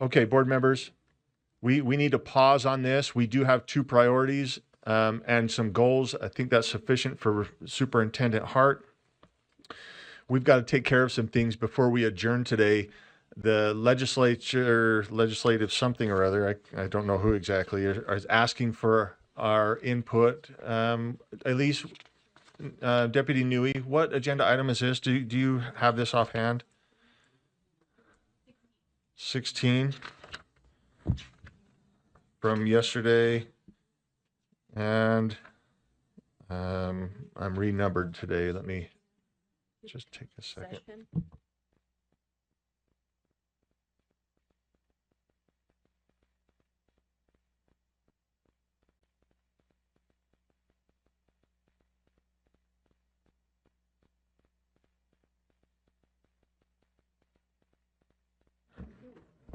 Okay, board members, we need to pause on this. We do have two priorities and some goals. I think that's sufficient for Superintendent Hart. We've got to take care of some things before we adjourn today. The legislative something or other, I don't know who exactly, is asking for our input. Elise, Deputy Newey, what agenda item is this? Do you have this offhand? 16 from yesterday, and I'm renumbered today. Let me just take a second.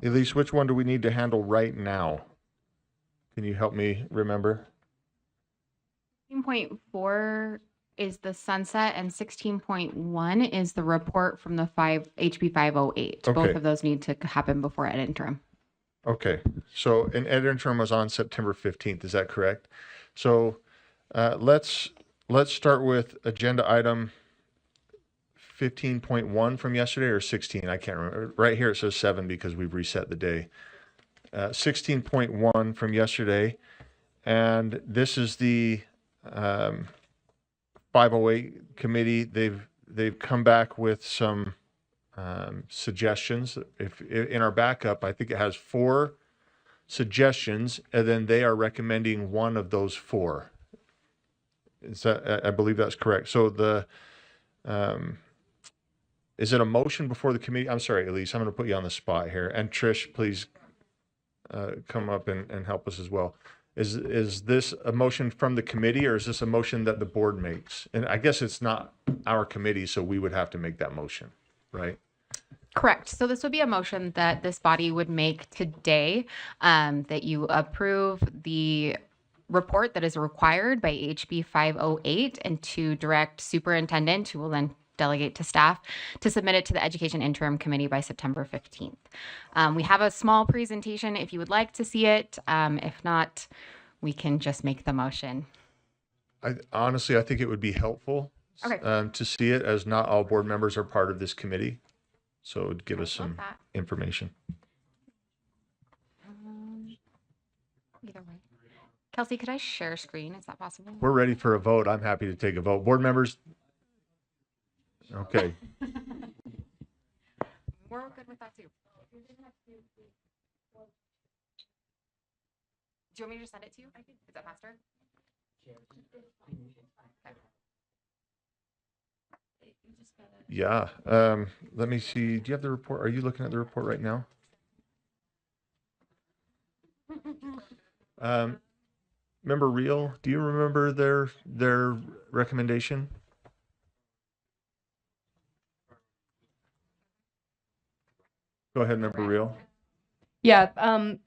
Elise, which one do we need to handle right now? Can you help me remember? 16.4 is the sunset, and 16.1 is the report from the HB 508. Okay. Both of those need to happen before ed interim. Okay, so an ed interim was on September 15th. Is that correct? So let's start with agenda item 15.1 from yesterday, or 16. I can't remember. Right here it says 7 because we've reset the day. 16.1 from yesterday, and this is the 508 committee. They've come back with some suggestions. If in our backup, I think it has 4 suggestions, and then they are recommending one of those 4. Is that, I believe that's correct. So the is it a motion before the committee? I'm sorry, Elise, I'm going to put you on the spot here. And Trish, please come up and help us as well. Is this a motion from the committee, or is this a motion that the board makes? And I guess it's not our committee, so we would have to make that motion, right? Correct. So this would be a motion that this body would make today, that you approve the report that is required by HB 508 and to direct superintendent, who will then delegate to staff, to submit it to the Education Interim Committee by September 15th. We have a small presentation if you would like to see it. If not, we can just make the motion. Honestly, I think it would be helpful to see it, as not all board members are part of this committee. So it would give us some information. Either way. Kelsey, could I share screen? Is that possible? We're ready for a vote. I'm happy to take a vote. Board members? Okay. We're good with that too. Do you want me to just send it to you? Is that faster? Yeah. Let me see. Do you have the report? Are you looking at the report right now? Member Reel, do you remember their recommendation? Go ahead, Member Reel. Yeah,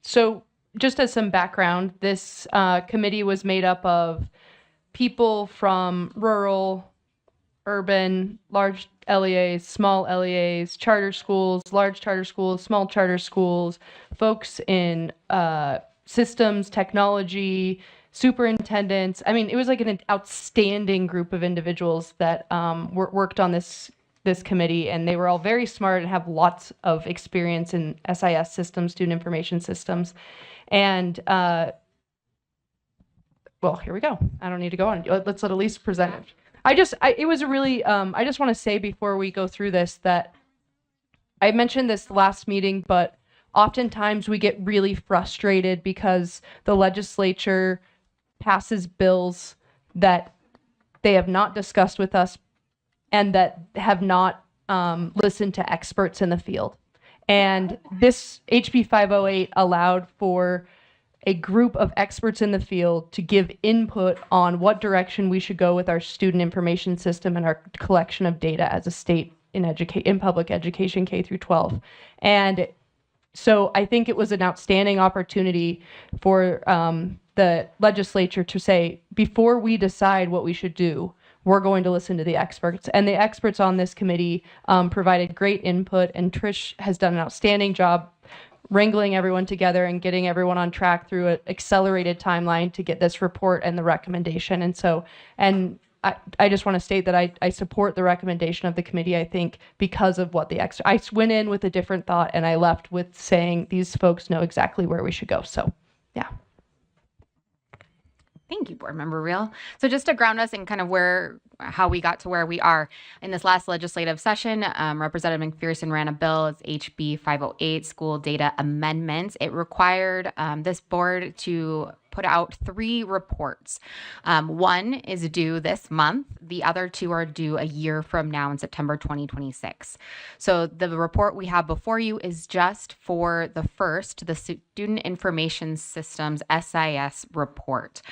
so just as some background, this committee was made up of people from rural, urban, large LEAs, small LEAs, charter schools, large charter schools, small charter schools, folks in systems, technology, superintendents. I mean, it was like an outstanding group of individuals that worked on this committee, and they were all very smart and have lots of experience in SIS systems, student information systems. And well, here we go. I don't need to go on. Let's let Elise present it. It was a really, I just want to say before we go through this that I mentioned this last meeting, but oftentimes we get really frustrated because the legislature passes bills that they have not discussed with us and that have not listened to experts in the field. And this HB 508 allowed for a group of experts in the field to give input on what direction we should go with our student information system and our collection of data as a state in public education K through 12. And so I think it was an outstanding opportunity for the legislature to say, before we decide what we should do, we're going to listen to the experts. And the experts on this committee provided great input, and Trish has done an outstanding job wrangling everyone together and getting everyone on track through an accelerated timeline to get this report and the recommendation. And so, and I just want to state that I support the recommendation of the committee, I think, because of what I went in with a different thought and I left with saying these folks know exactly where we should go. So, yeah. Thank you, Board Member Reel. So just to ground us in kind of how we got to where we are in this last legislative session, Representative McPherson ran a bill. It's HB 508, School Data Amendments. It required this board to put out 3 reports. One is due this month. The other 2 are due a year from now in September 2026. So the report we have before you is just for the first, the Student Information Systems SIS report.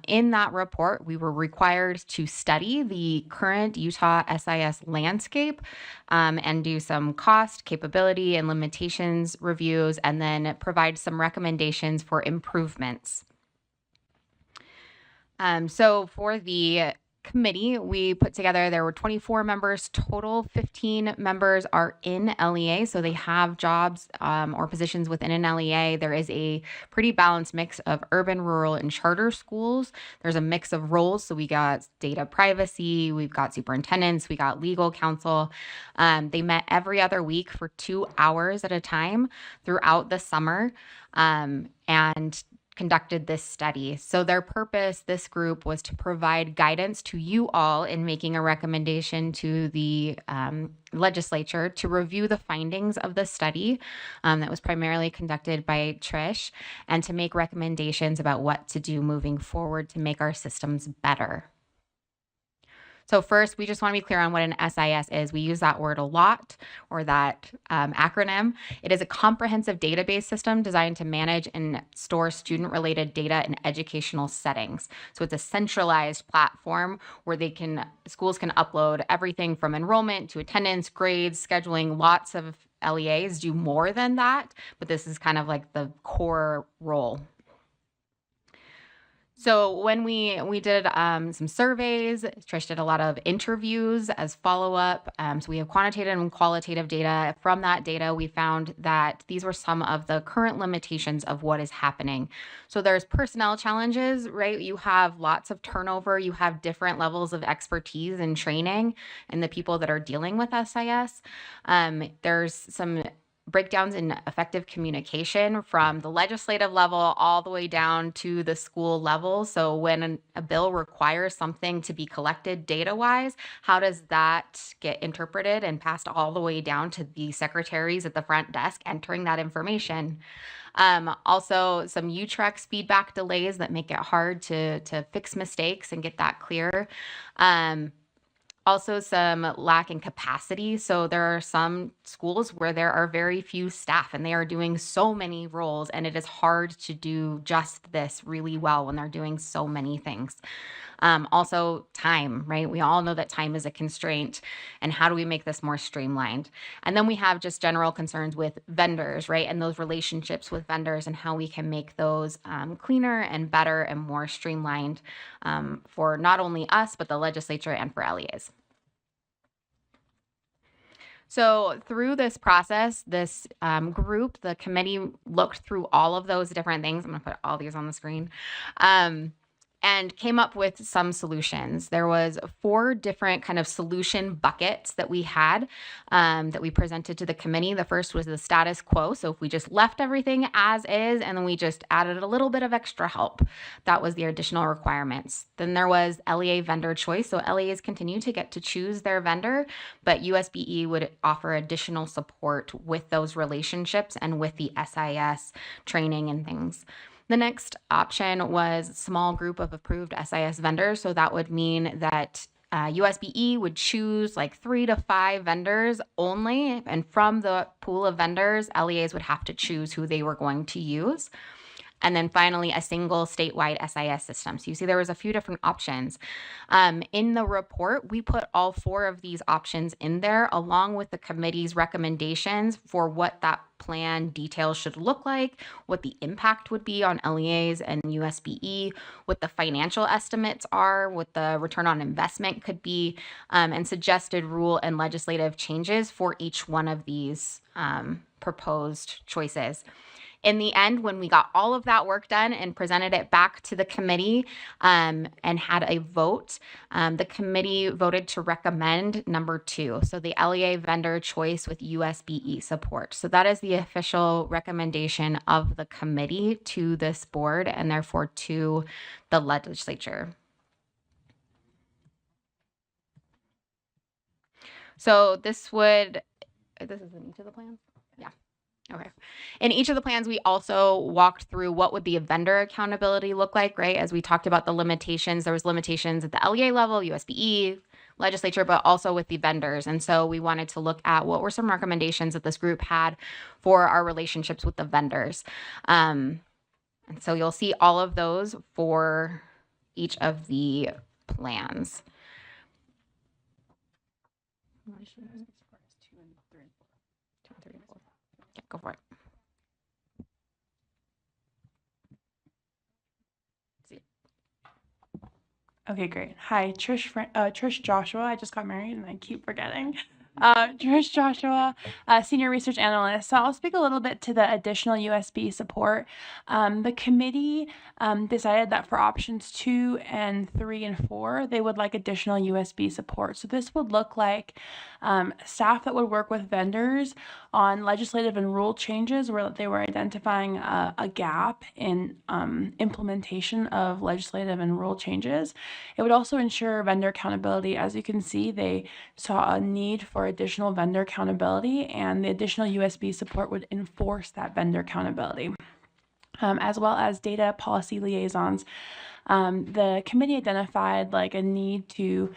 In that report, we were required to study the current Utah SIS landscape and do some cost, capability, and limitations reviews, and then provide some recommendations for improvements. So for the committee, we put together, there were 24 members total, 15 members are in LEA, so they have jobs or positions within an LEA. There is a pretty balanced mix of urban, rural, and charter schools. There's a mix of roles, so we got data privacy, we've got superintendents, we got legal counsel. They met every other week for 2 hours at a time throughout the summer, and conducted this study. So their purpose, this group, was to provide guidance to you all in making a recommendation to the legislature to review the findings of the study that was primarily conducted by Trish, and to make recommendations about what to do moving forward to make our systems better. So first, we just want to be clear on what an SIS is. We use that word a lot, or that acronym. It is a comprehensive database system designed to manage and store student-related data in educational settings. So it's a centralized platform where schools can upload everything from enrollment to attendance, grades, scheduling. Lots of LEAs do more than that, but this is kind of like the core role. So when we did some surveys, Trish did a lot of interviews as follow-up. So we have quantitative and qualitative data. From that data, we found that these were some of the current limitations of what is happening. So there's personnel challenges, right? You have lots of turnover. You have different levels of expertise and training in the people that are dealing with SIS. There's some breakdowns in effective communication from the legislative level all the way down to the school level. So when a bill requires something to be collected data-wise, how does that get interpreted and passed all the way down to the secretaries at the front desk entering that information? Also, some UTREX feedback delays that make it hard to fix mistakes and get that clear. Also, some lack in capacity. So there are some schools where there are very few staff and they are doing so many roles, and it is hard to do just this really well when they're doing so many things. Also, time, right? We all know that time is a constraint, and how do we make this more streamlined? And then we have just general concerns with vendors, right? And those relationships with vendors and how we can make those cleaner and better and more streamlined for not only us, but the legislature and for LEAs. So through this process, this group, the committee, looked through all of those different things. I'm going to put all these on the screen. And came up with some solutions. There was 4 different kind of solution buckets that we had that we presented to the committee. The first was the status quo. So if we just left everything as is and then we just added a little bit of extra help, that was the additional requirements. Then there was LEA vendor choice. So LEAs continue to get to choose their vendor, but USBE would offer additional support with those relationships and with the SIS training and things. The next option was small group of approved SIS vendors. So that would mean that USBE would choose like 3 to 5 vendors only. And from the pool of vendors, LEAs would have to choose who they were going to use. And then finally, a single statewide SIS system. So you see there was a few different options. In the report, we put all 4 of these options in there, along with the committee's recommendations for what that plan details should look like, what the impact would be on LEAs and USBE, what the financial estimates are, what the return on investment could be, and suggested rule and legislative changes for each one of these proposed choices. In the end, when we got all of that work done and presented it back to the committee and had a vote, the committee voted to recommend number 2, so the LEA vendor choice with USBE support. So that is the official recommendation of the committee to this board and therefore to the legislature. So this is in each of the plans? Yeah. Okay. In each of the plans, we also walked through what would the vendor accountability look like, right? As we talked about the limitations, there was limitations at the LEA level, USBE, legislature, but also with the vendors. And so we wanted to look at what were some recommendations that this group had for our relationships with the vendors. And so you'll see all of those for each of the plans. Yeah, go for it. Okay, great. Hi, Trish Joshua. I just got married and I keep forgetting. Trish Joshua, Senior Research Analyst. So I'll speak a little bit to the additional USB support. The committee decided that for options 2 and 3 and 4, they would like additional USB support. So this would look like staff that would work with vendors on legislative and rule changes where they were identifying a gap in implementation of legislative and rule changes. It would also ensure vendor accountability. As you can see, they saw a need for additional vendor accountability, and the additional USB support would enforce that vendor accountability. As well as data policy liaisons. The committee identified like a need to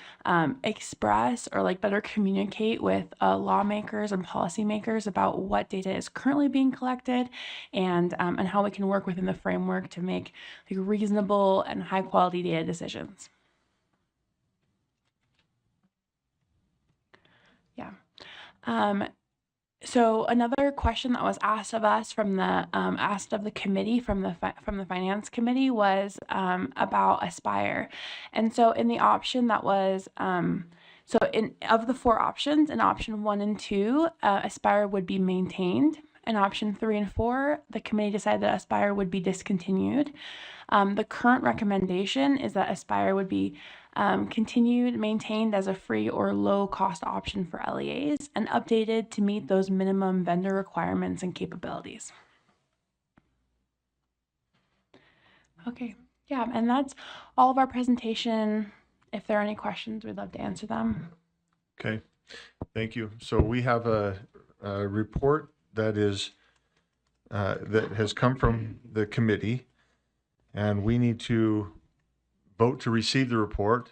express or like better communicate with lawmakers and policymakers about what data is currently being collected and how we can work within the framework to make like, reasonable and high quality data decisions. Yeah. So another question that was asked of us from the committee from the finance committee was about Aspire, and so in the option that was of the 4 options, in option 1 and 2, Aspire would be maintained. In option 3 and 4, the committee decided that Aspire would be discontinued. The current recommendation is that Aspire would be continued, maintained as a free or low cost option for LEAs and updated to meet those minimum vendor requirements and capabilities. Okay, yeah, and that's all of our presentation. If there are any questions, we'd love to answer them. Okay, thank you. So we have a report that has come from the committee, and we need to vote to receive the report,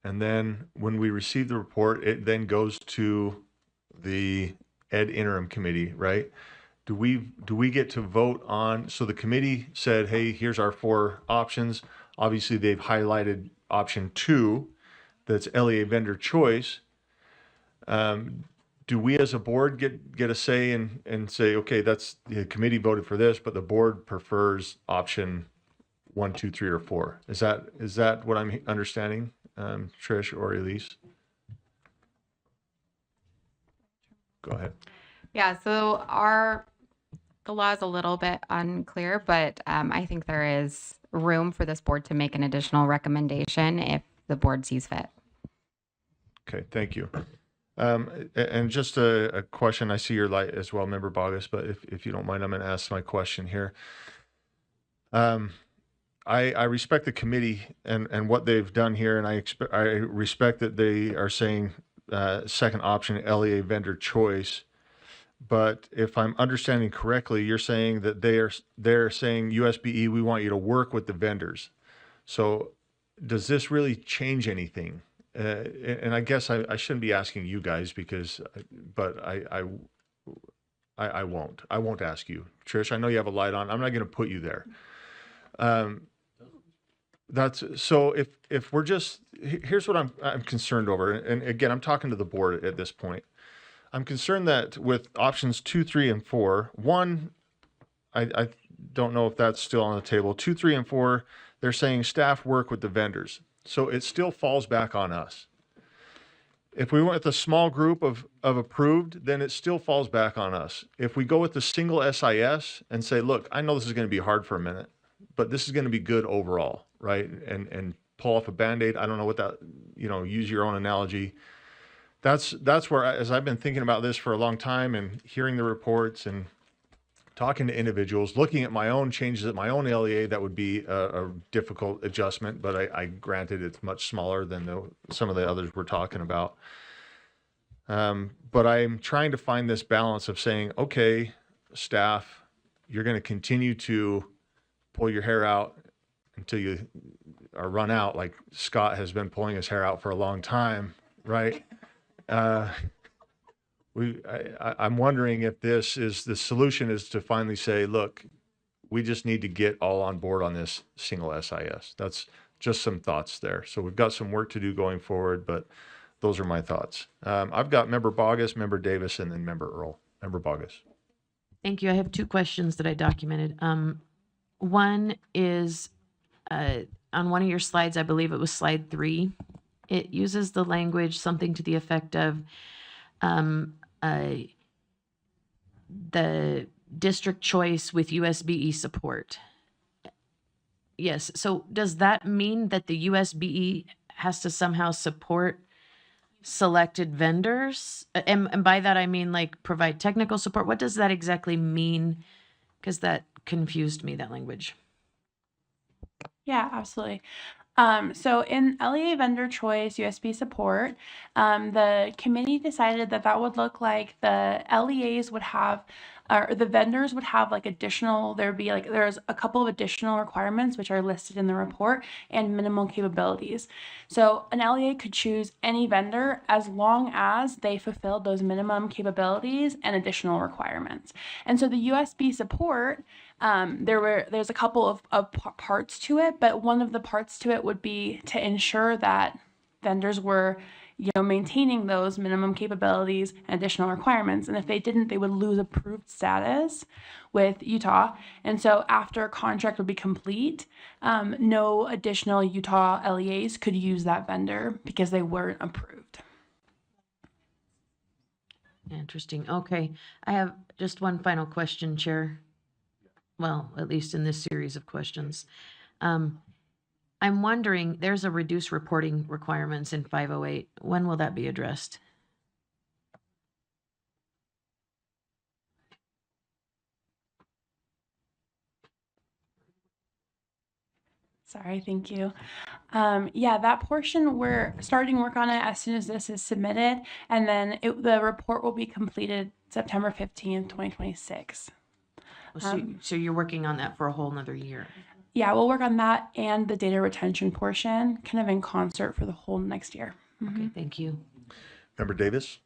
and then when we receive the report, it then goes to the Ed Interim Committee, right? Do we get to vote on? So the committee said, "Hey, here's our 4 options." Obviously, they've highlighted option 2, that's LEA vendor choice. Do we as a board get a say and say, okay, that's the committee voted for this, but the board prefers option 1, 2, 3, or 4. Is that what I'm understanding, Trish or Elise? Go ahead. Yeah, so the law is a little bit unclear, but I think there is room for this board to make an additional recommendation if the board sees fit. Okay, thank you. And just a question, I see your light as well, Member Bogus, but if you don't mind, I'm going to ask my question here. I respect the committee and what they've done here, and I respect that they are saying second option, LEA vendor choice. But if I'm understanding correctly, you're saying that they're saying USBE, we want you to work with the vendors. So does this really change anything? And I guess I shouldn't be asking you guys but I won't ask you. Trish, I know you have a light on. I'm not going to put you there. That's so if we're just, here's what I'm concerned over. And again, I'm talking to the board at this point. I'm concerned that with options 2, 3, and 4, 1, I don't know if that's still on the table. 2, 3, and 4, they're saying staff work with the vendors. So it still falls back on us. If we went with a small group of approved, then it still falls back on us. If we go with the single SIS and say, look, I know this is going to be hard for a minute, but this is going to be good overall, right? And pull off a Band-Aid. I don't know what that, use your own analogy. That's where, as I've been thinking about this for a long time and hearing the reports and talking to individuals, looking at my own changes at my own LEA, that would be a difficult adjustment, but I granted it's much smaller than some of the others we're talking about. But I'm trying to find this balance of saying, okay, staff, you're going to continue to pull your hair out until you are run out, like Scott has been pulling his hair out for a long time, right? I'm wondering if the solution is to finally say, look, we just need to get all on board on this single SIS. That's just some thoughts there. So we've got some work to do going forward, but those are my thoughts. I've got Member Bogus, Member Davis, and then Member Earl. Member Bogus. Thank you. I have 2 questions that I documented. One is on one of your slides, I believe it was slide 3. It uses the language something to the effect of the district choice with USBE support. Yes. So does that mean that the USBE has to somehow support selected vendors? And by that, I mean like provide technical support. What does that exactly mean? Because that confused me, that language. Yeah, absolutely. So in LEA vendor choice USB support, the committee decided that would look like the LEAs would have, or the vendors would have like there's a couple of additional requirements which are listed in the report and minimal capabilities. So an LEA could choose any vendor as long as they fulfilled those minimum capabilities and additional requirements. And so the USB support, there's a couple of parts to it, but one of the parts to it would be to ensure that vendors were maintaining those minimum capabilities and additional requirements. And if they didn't, they would lose approved status with Utah. And so after a contract would be complete, no additional Utah LEAs could use that vendor because they weren't approved. Interesting. Okay. I have just one final question, Chair. Well, at least in this series of questions. I'm wondering, there's a reduced reporting requirements in 508. When will that be addressed? Sorry, thank you. Yeah, that portion, we're starting work on it as soon as this is submitted, and then the report will be completed September 15th, 2026. So you're working on that for a whole nother year? Yeah, we'll work on that and the data retention portion kind of in concert for the whole next year. Mm-hmm. Okay, thank you. Member Davis.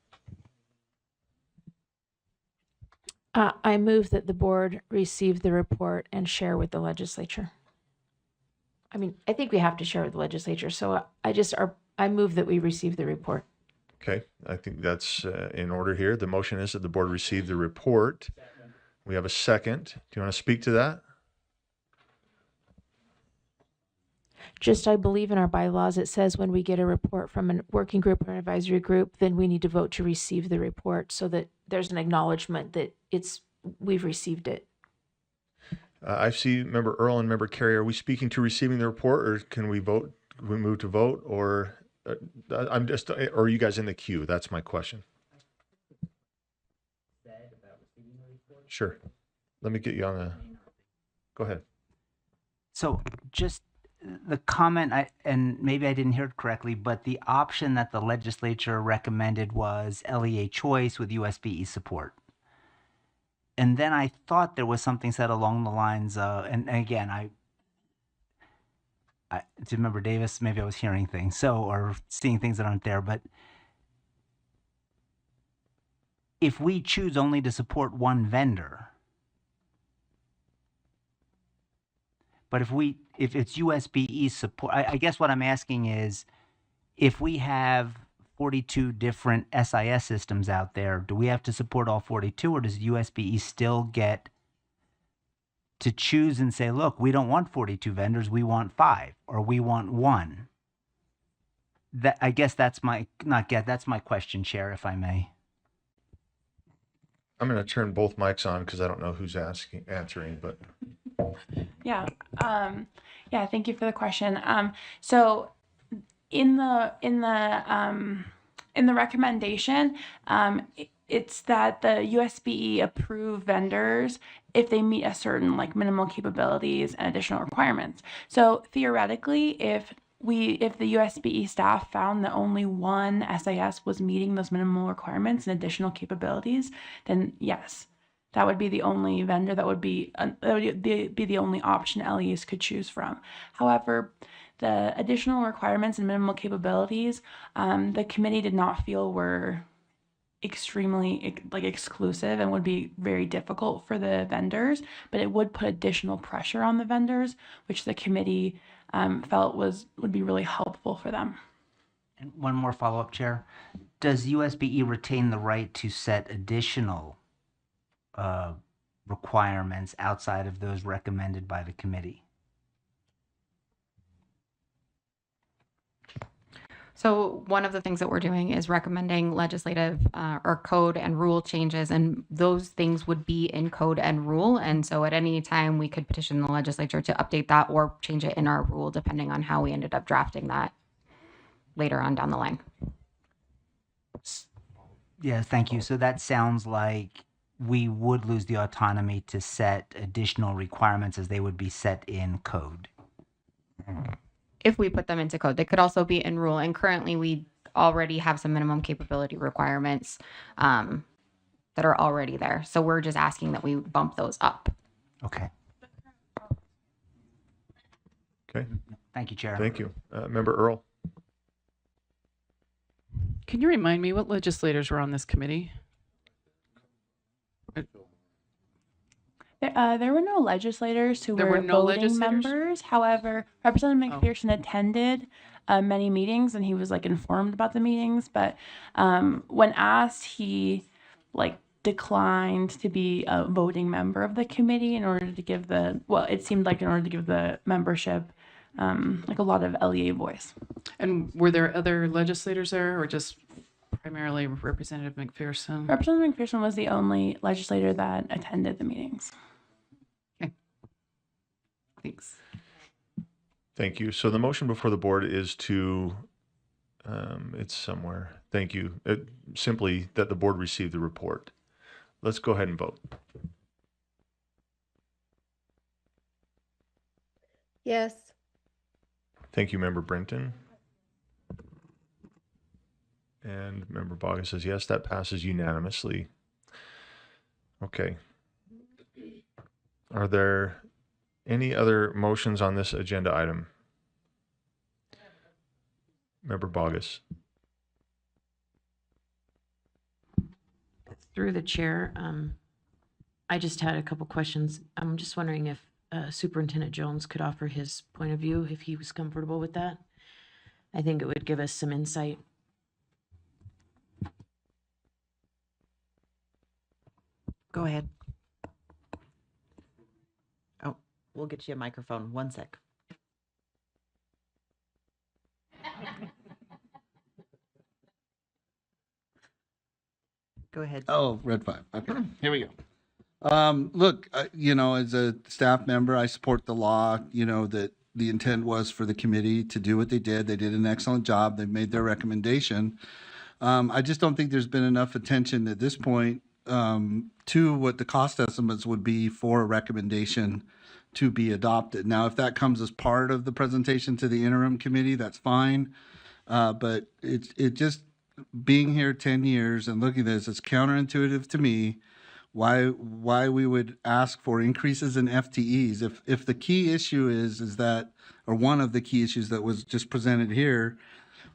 I move that the board receive the report and share with the legislature. I mean, I think we have to share with the legislature, so I move that we receive the report. Okay, I think that's in order here. The motion is that the board receive the report. We have a second. Do you want to speak to that? Just, I believe in our bylaws, it says when we get a report from a working group or an advisory group, then we need to vote to receive the report so that there's an acknowledgement that we've received it. I see Member Earl and Member Carey. Are we speaking to receiving the report, or can we vote? We move to vote, or or are you guys in the queue? That's my question. Sure. Let me get you on the. Go ahead. So just the comment, and maybe I didn't hear it correctly, but the option that the legislature recommended was LEA choice with USBE support. And then I thought there was something said along the lines of, and again, I to Member Davis, maybe I was hearing things, or seeing things that aren't there, but if we choose only to support one vendor, but if it's USBE support, I guess what I'm asking is, if we have 42 different SIS systems out there, do we have to support all 42, or does USBE still get to choose and say, look, we don't want 42 vendors, we want 5, or we want 1? I guess that's my that's my question, Chair, if I may. I'm going to turn both mics on because I don't know who's answering, but Yeah. Yeah. Thank you for the question. So in the recommendation, it's that the USBE approve vendors if they meet a certain like minimal capabilities and additional requirements. So theoretically, if the USBE staff found that only one SIS was meeting those minimal requirements and additional capabilities, then yes, that would be the only vendor that would be the only option LEs could choose from. However, the additional requirements and minimal capabilities, the committee did not feel were extremely like exclusive and would be very difficult for the vendors, but it would put additional pressure on the vendors, which the committee felt would be really helpful for them. And one more follow-up, Chair. Does USBE retain the right to set additional requirements outside of those recommended by the committee? So one of the things that we're doing is recommending legislative or code and rule changes, and those things would be in code and rule. And so at any time we could petition the legislature to update that or change it in our rule, depending on how we ended up drafting that later on down the line. Yeah, thank you. So that sounds like we would lose the autonomy to set additional requirements as they would be set in code. If we put them into code, they could also be in rule. And currently we already have some minimum capability requirements that are already there. So we're just asking that we bump those up. Okay. okay. Thank you, Chair. Thank you. Member Earl. Can you remind me what legislators were on this committee? There were no legislators who There were were no voting legislators? members. However, Representative Oh. McPherson attended many meetings and he was like informed about the meetings. But when asked, he like declined to be a voting member of the committee in order to give it seemed like in order to give the membership like a lot of LEA voice. And were there other legislators there or just primarily Representative McPherson? Representative McPherson was the only legislator that attended the meetings. Thanks. Thank you. So the motion before the board is to, it's somewhere. Thank you. Simply that the board receive the report. Let's go ahead and vote. Yes. Thank you, Member Brenton. And Member Bogus says yes, that passes unanimously. Okay. Are there any other motions on this agenda item? Member Bogus. Through the chair, I just had a couple questions. I'm just wondering if Superintendent Jones could offer his point of view, if he was comfortable with that. I think it would give us some insight. Go ahead. Oh, we'll get you a microphone. One sec. Go ahead. Oh, red 5. Okay, here we go. Look, as a staff member, I support the law, that the intent was for the committee to do what they did. They did an excellent job. They've made their recommendation. I just don't think there's been enough attention at this point to what the cost estimates would be for a recommendation to be adopted. Now, if that comes as part of the presentation to the interim committee, that's fine. But it just being here 10 years and looking at this, it's counterintuitive to me why we would ask for increases in FTEs. If the key issue is that, or one of the key issues that was just presented here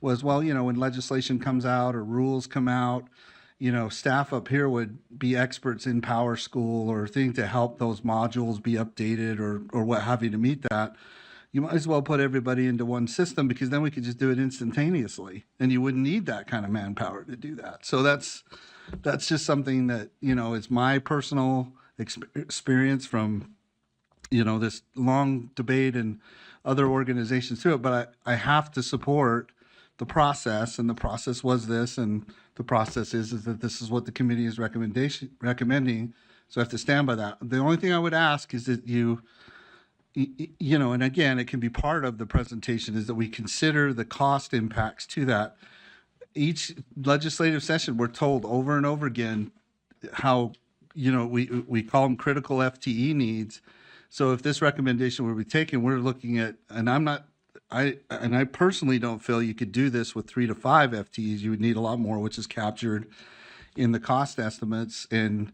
was, when legislation comes out or rules come out, staff up here would be experts in Power School or thing to help those modules be updated or what have you to meet that. You might as well put everybody into one system because then we could just do it instantaneously and you wouldn't need that kind of manpower to do that. So that's just something that, is my personal experience from, this long debate and other organizations too. But I have to support the process, and the process was this, and the process is that this is what the committee is recommending. So I have to stand by that. The only thing I would ask is that you know, and again, it can be part of the presentation, is that we consider the cost impacts to that. Each legislative session, we're told over and over again how, you know, we call them critical FTE needs. So if this recommendation were to be taken, we're looking at, and I personally don't feel you could do this with 3 to 5 FTEs. You would need a lot more, which is captured in the cost estimates. And,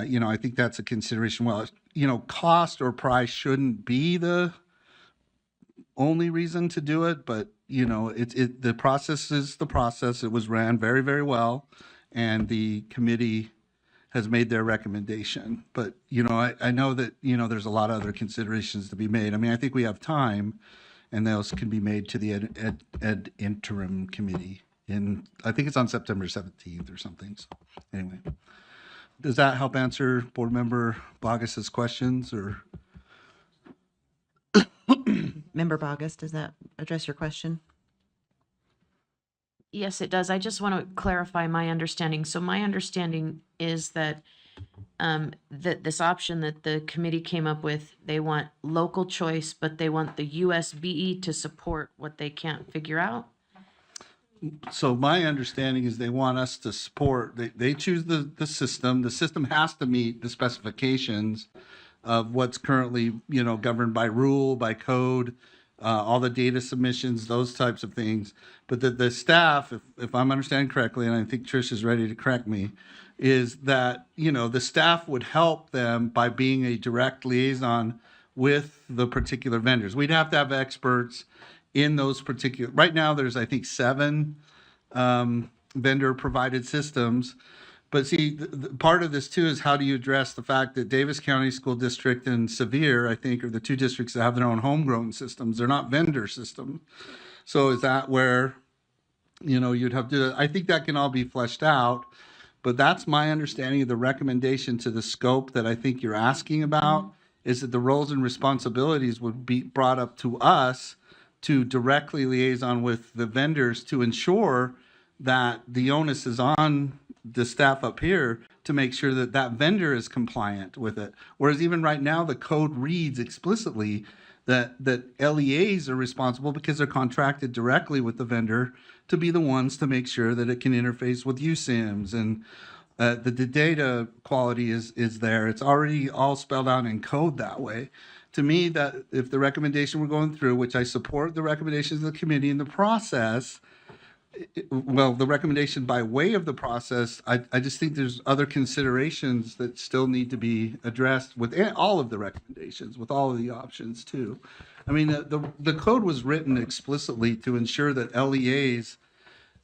you know, I think that's a consideration. Well, you know, cost or price shouldn't be the only reason to do it, but, you know, the process is the process. It was ran very, very well, and the committee has made their recommendation. But, you know, I know that, you know, there's a lot of other considerations to be made. I mean, I think we have time, and those can be made to the ed interim committee I think it's on September 17th or something. So anyway, does that help answer Board Member Bogus's questions, or? Member Bogus, does that address your question? Yes, it does. I just want to clarify my understanding. So my understanding is that that this option that the committee came up with, they want local choice, but they want the USBE to support what they can't figure out. So my understanding is they want us to support, they choose the system. The system has to meet the specifications of what's currently, you know, governed by rule, by code, all the data submissions, those types of things. But the staff, if I'm understanding correctly, and I think Trish is ready to correct me, is that, you know, the staff would help them by being a direct liaison with the particular vendors. We'd have to have experts in those particular, right now there's, I think, 7 vendor provided systems. But see, the part of this too is how do you address the fact that Davis County School District and Sevier, I think, are the 2 districts that have their own homegrown systems. They're not vendor systems. So is that where, you know, you'd have to, I think that can all be fleshed out. But that's my understanding of the recommendation to the scope that I think you're asking about, is that the roles and responsibilities would be brought up to us to directly liaison with the vendors to ensure that the onus is on the staff up here to make sure that that vendor is compliant with it. Whereas even right now, the code reads explicitly that LEAs are responsible because they're contracted directly with the vendor to be the ones to make sure that it can interface with USIMs, and the data quality is there. It's already all spelled out in code that way. To me, that if the recommendation we're going through, which I support the recommendations of the committee in the process, well, the recommendation by way of the process, I just think there's other considerations that still need to be addressed with all of the recommendations, with all of the options too. I mean, the code was written explicitly to ensure that LEAs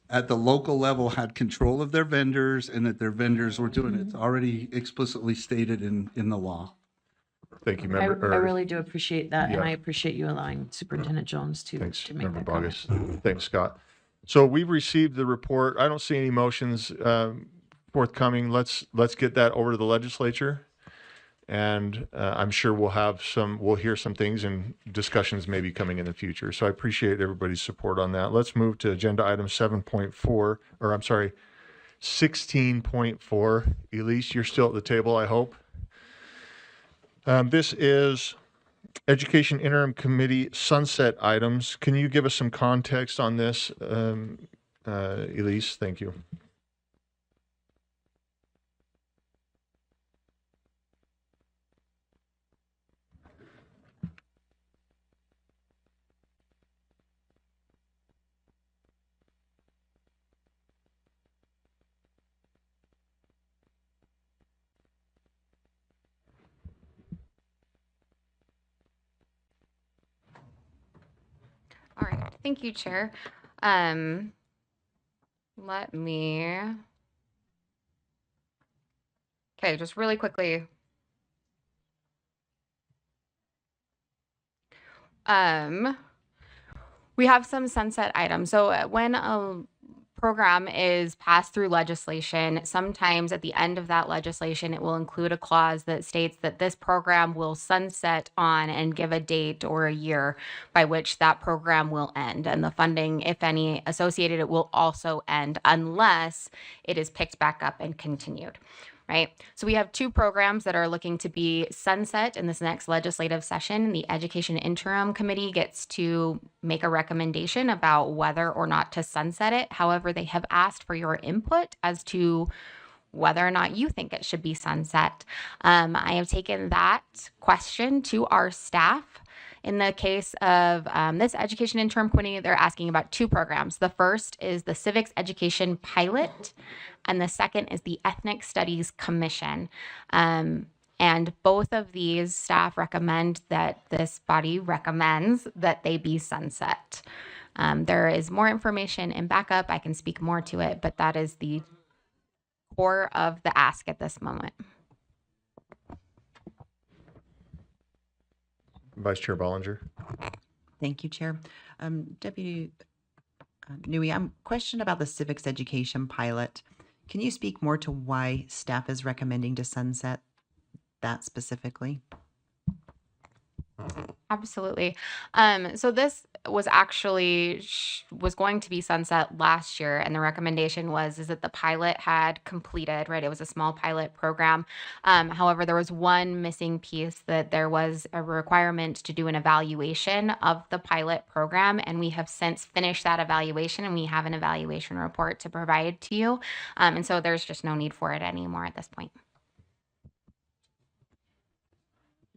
at the local level had control of their vendors and that their vendors were doing it. It's already explicitly stated in the law. Thank you, I member. really do appreciate that, and yeah. I appreciate you allowing Superintendent Jones to Thanks, make member that comment. Bogus. Thanks, Scott. So we've received the report. I don't see any motions forthcoming. Let's get that over to the legislature, and I'm sure we'll hear some things, and discussions may be coming in the future. So I appreciate everybody's support on that. Let's move to agenda item 16.4. Elise, you're still at the table, I hope. This is Education Interim Committee sunset items. Can you give us some context on this, Elise? Thank you. All right. Thank you, Chair. Let me. Okay, just really quickly. We have some sunset items. So when a program is passed through legislation, sometimes at the end of that legislation, it will include a clause that states that this program will sunset on and give a date or a year by which that program will end. And the funding, if any, associated, it will also end unless it is picked back up and continued. Right. So we have two programs that are looking to be sunset in this next legislative session. The Education Interim Committee gets to make a recommendation about whether or not to sunset it. However, they have asked for your input as to whether or not you think it should be sunset. I have taken that question to our staff. In the case of this Education Interim Committee, they're asking about two programs. The first is the Civics Education Pilot, and the second is the Ethnic Studies Commission. And both of these staff recommend that this body recommends that they be sunset. There is more information in backup. I can speak more to it, but that is the core of the ask at this moment. Vice Chair Bollinger. Thank you, Chair. Deputy Nui, I'm questioned about the civics education pilot. Can you speak more to why staff is recommending to sunset that specifically? Absolutely. So this was actually was going to be sunset last year, and the recommendation is that the pilot had completed. Right, it was a small pilot program. However, there was one missing piece, that there was a requirement to do an evaluation of the pilot program, and we have since finished that evaluation, and we have an evaluation report to provide to you. And so there's just no need for it anymore at this point.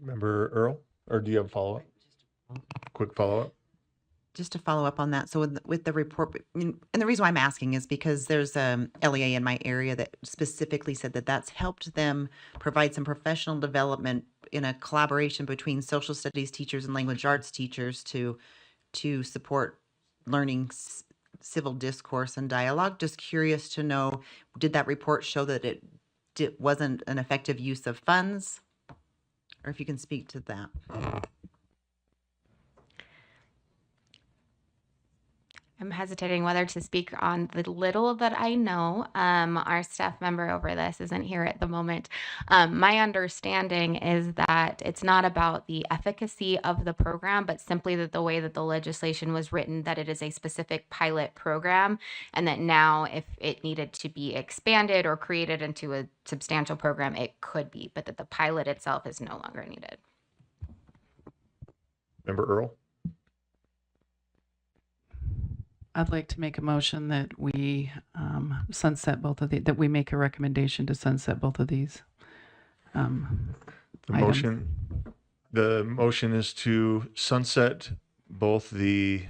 Member Earl, or do you have a follow-up? Quick follow-up. Just to follow up on that, so with the report, and the reason why I'm asking is because there's a LEA in my area that specifically said that that's helped them provide some professional development in a collaboration between social studies teachers and language arts teachers to support learning civil discourse and dialogue. Just curious to know, did that report show that it wasn't an effective use of funds? Or if you can speak to that. I'm hesitating whether to speak on the little that I know. Our staff member over this isn't here at the moment. My understanding is that it's not about the efficacy of the program, but simply that the way that the legislation was written, that it is a specific pilot program, and that now if it needed to be expanded or created into a substantial program, it could be, but that the pilot itself is no longer needed. Member Earl. I'd like to make a motion that we sunset both of that we make a recommendation to sunset both of these. The motion is to sunset both the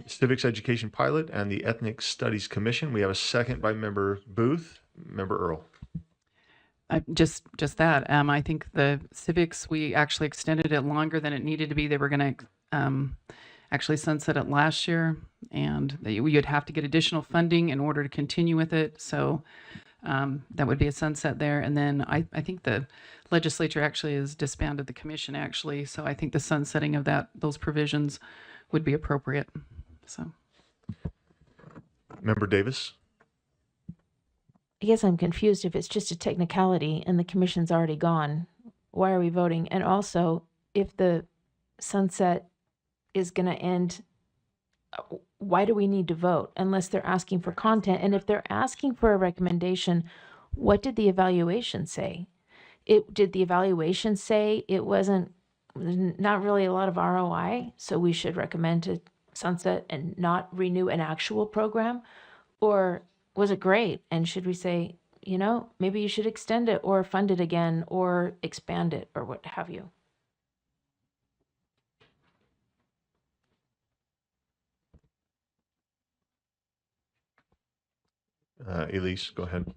Civics Education Pilot and the Ethnic Studies Commission. We have a second by Member Booth. Member Earl. Just that. I think the civics, we actually extended it longer than it needed to be. They were going to actually sunset it last year, and you'd have to get additional funding in order to continue with it. So that would be a sunset there. And then I think the legislature actually has disbanded the commission actually. So I think the sunsetting of those provisions would be appropriate. So. Member Davis. I guess I'm confused. If it's just a technicality and the commission's already gone, why are we voting? And also, if the sunset is going to end, why do we need to vote unless they're asking for content? And if they're asking for a recommendation, what did the evaluation say? Did the evaluation say it wasn't, not really a lot of ROI, so we should recommend to sunset and not renew an actual program? Or was it great? And should we say, maybe you should extend it or fund it again or expand it or what have you? Elise, go ahead.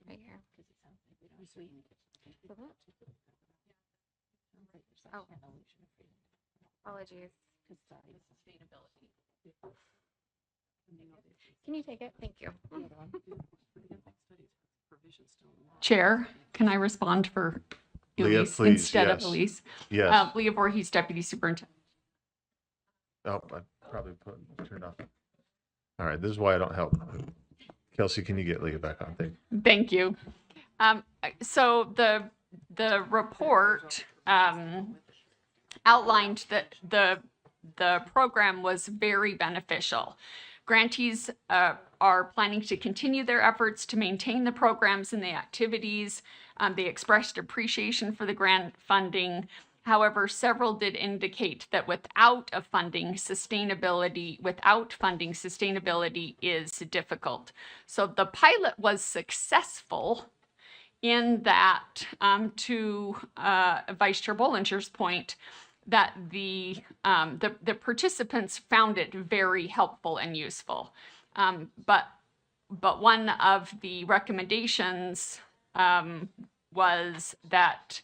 Right here. Oh, apologies. Can you take it? Thank you. Chair, can I respond for Leah, Elise please, instead of yes. Elise? Yes. Leah Voorhees, Deputy Superintendent. Oh, I probably turned off. All right, this is why I don't help. Kelsey, can you get Leah back on? Thank you. So the report outlined that the program was very beneficial. Grantees are planning to continue their efforts to maintain the programs and the activities. They expressed appreciation for the grant funding. However, several did indicate that without funding, sustainability is difficult. So the pilot was successful in that, to Vice Chair Bollinger's point, that the participants found it very helpful and useful. But one of the recommendations was that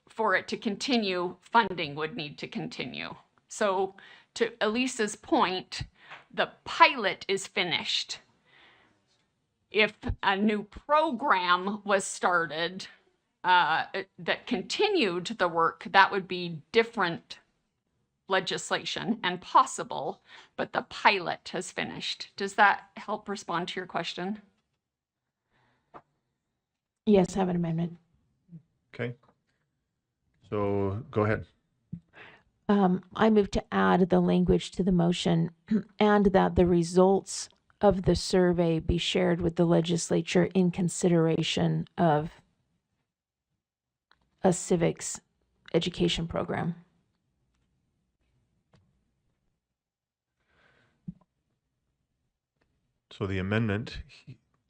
for it to continue, funding would need to continue. So to Elisa's point, the pilot is finished. If a new program was started that continued the work, that would be different legislation and possible, but the pilot has finished. Does that help respond to your question? Yes, I have an amendment. Okay. So go ahead. I move to add the language to the motion and that the results of the survey be shared with the legislature in consideration of a civics education program. So the amendment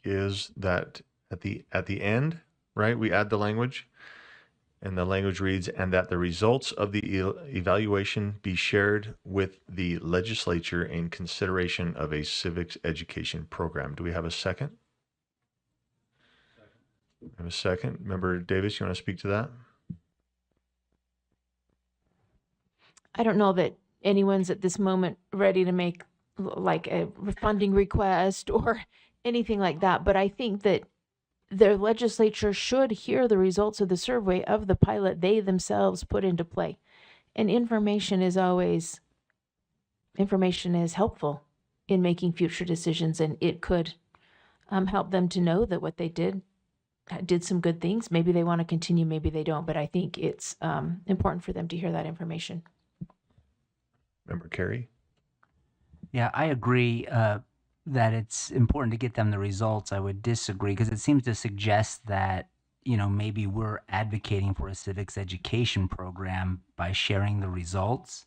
is that at the end, right, we add the language, and the language reads, and that the results of the evaluation be shared with the legislature in consideration of a civics education program. Do we have a second? I have a second. Member Davis, you want to speak to that? I don't know that anyone's at this moment ready to make like a funding request or anything like that, but I think that the legislature should hear the results of the survey of the pilot they themselves put into play. And information is helpful in making future decisions, and it could help them to know that what they did some good things. Maybe they want to continue, maybe they don't, but I think it's important for them to hear that information. Member Carey? Yeah, I agree that it's important to get them the results. I would disagree because it seems to suggest that, maybe we're advocating for a civics education program by sharing the results.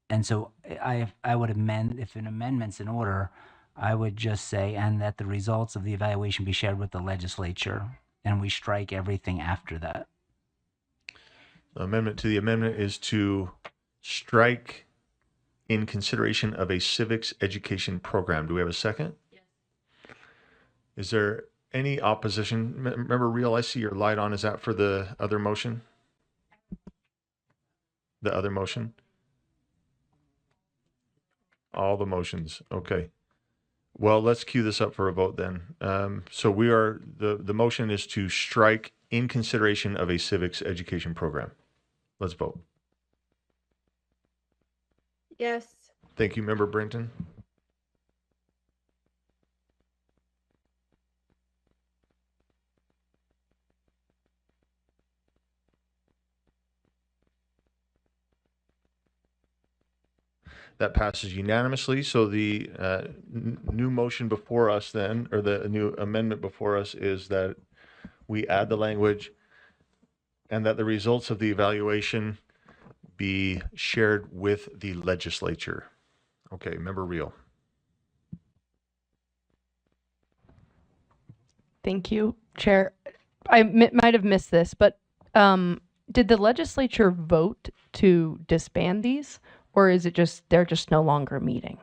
And so I would amend, if an amendment's in order, I would just say, and that the results of the evaluation be shared with the legislature, and we strike everything after that. The amendment to the amendment is to strike in consideration of a civics education program. Do we have a second? Yes. Is there any opposition? Remember, Real, I see your light on. Is that for the other motion? The other motion? All the motions. Okay. Well, let's cue this up for a vote then. So the motion is to strike in consideration of a civics education program. Let's vote. Yes. Thank you, Member Brinton. That passes unanimously. So the new motion before us then, or the new amendment before us, is that we add the language and that the results of the evaluation be shared with the legislature. Okay, Member Real. Thank you, Chair. I might have missed this, but did the legislature vote to disband these, or is it just they're just no longer meeting?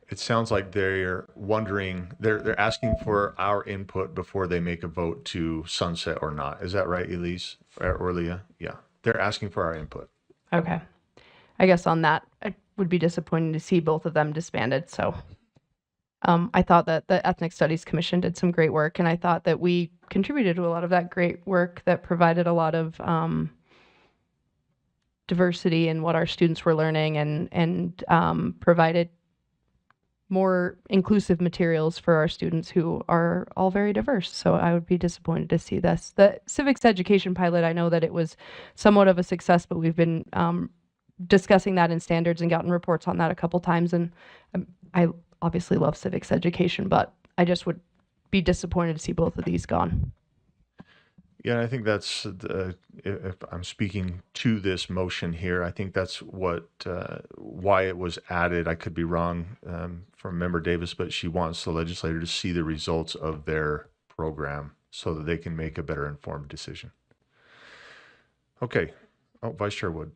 It sounds like they're wondering, they're asking for our input before they make a vote to sunset or not. Is that right, Elise or Leah? Yeah, they're asking for our input. Okay. I guess on that, it would be disappointing to see both of them disbanded, so I thought that the Ethnic Studies Commission did some great work, and I thought that we contributed to a lot of that great work that provided a lot of diversity in what our students were learning and provided more inclusive materials for our students who are all very diverse. So I would be disappointed to see this. The civics education pilot, I know that it was somewhat of a success, but we've been discussing that in standards and gotten reports on that a couple times. And I obviously love civics education, but I just would be disappointed to see both of these gone. Yeah, I think that's if I'm speaking to this motion here, I think that's what why it was added. I could be wrong from Member Davis, but she wants the legislator to see the results of their program so that they can make a better informed decision. Okay. Oh, Vice Chair Wood.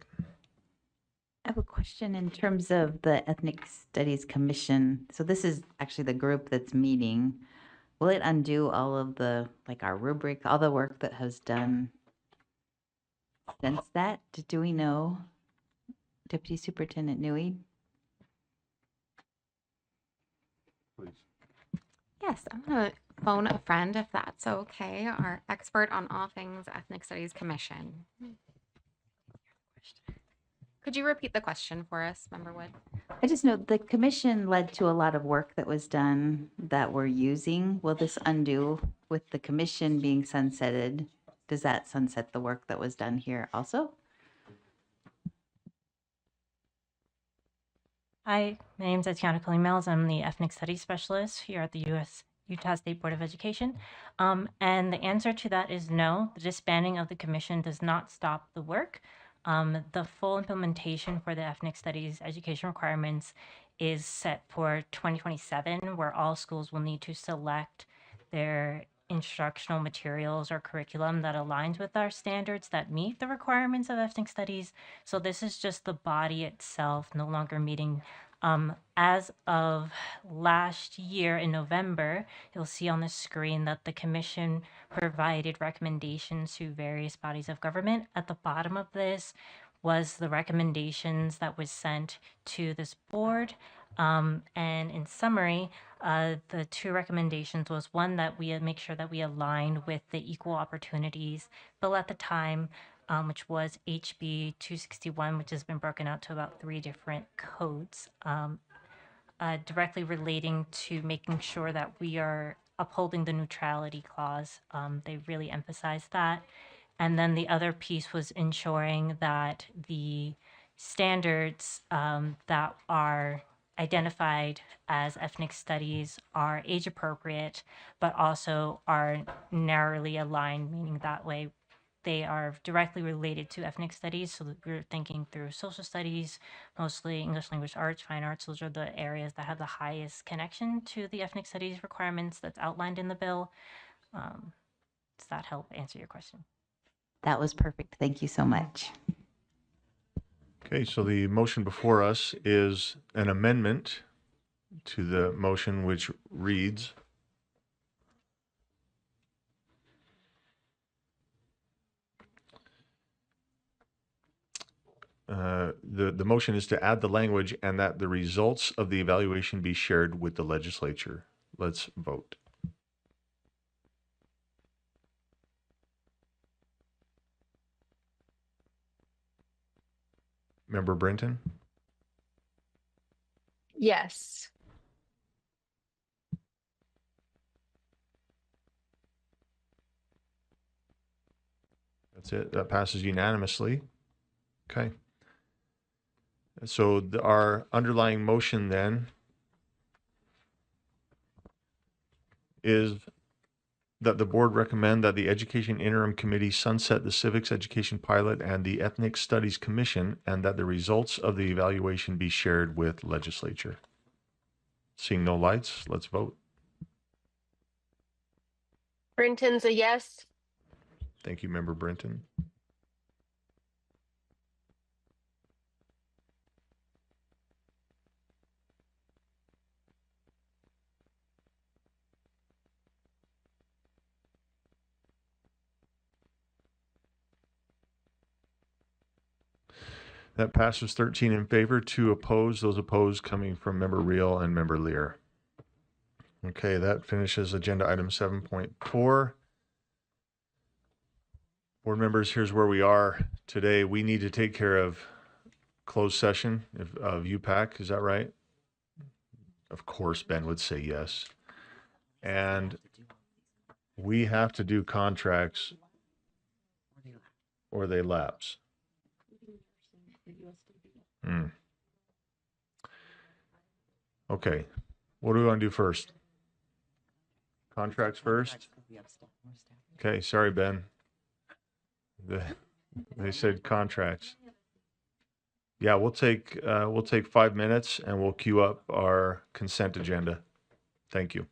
I have a question in terms of the Ethnic Studies Commission. So this is actually the group that's meeting. Will it undo all of the, like our rubric, all the work that has done since that? Do we know? Deputy Superintendent Newey? Please. Yes, I'm going to phone a friend if that's okay. Our expert on all things Ethnic Studies Commission. Could you repeat the question for us, Member Wood? I just know the commission led to a lot of work that was done that we're using. Will this undo with the commission being sunsetted? Does that sunset the work that was done here also? Hi, my name is Etiana Colleen-Mills. I'm the Ethnic Studies Specialist here at the Utah State Board of Education. And the answer to that is no. The disbanding of the commission does not stop the work. The full implementation for the Ethnic Studies education requirements is set for 2027, where all schools will need to select their instructional materials or curriculum that aligns with our standards that meet the requirements of ethnic studies. So this is just the body itself no longer meeting. As of last year in November, you'll see on the screen that the commission provided recommendations to various bodies of government. At the bottom of this was the recommendations that was sent to this board. And in summary, the two recommendations was one that we make sure that we align with the equal opportunities bill at the time, which was HB 261, which has been broken out to about 3 different codes, directly relating to making sure that we are upholding the neutrality clause. They really emphasized that. And then the other piece was ensuring that the standards that are identified as ethnic studies are age appropriate, but also are narrowly aligned, meaning that way they are directly related to ethnic studies. So that we're thinking through social studies, mostly English language arts, fine arts. Those are the areas that have the highest connection to the ethnic studies requirements that's outlined in the bill. Does that help answer your question? That was perfect. Thank you so much. Okay, so the motion before us is an amendment to the motion which reads, the motion is to add the language and that the results of the evaluation be shared with the legislature. Let's vote. Member Brenton? Yes. That's it. That passes unanimously. Okay. So our underlying motion then is that the board recommend that the Education Interim Committee sunset the Civics Education Pilot and the Ethnic Studies Commission, and that the results of the evaluation be shared with legislature. Seeing no lights, let's vote. Brenton's a yes. Thank you, Member Brenton. That passes 13 in favor, 2 opposed. Those opposed coming from Member Reel and Member Lear. Okay, that finishes agenda item 7.4. Board members, here's where we are today. We need to take care of closed session of UPAC. Is that right? Of course, Ben would say yes. And we have to do contracts or they lapse. Okay, what do we want to do first? Contracts first? Okay, sorry, Ben. They said contracts. Yeah, we'll take 5 minutes and we'll queue up our consent agenda. Thank you.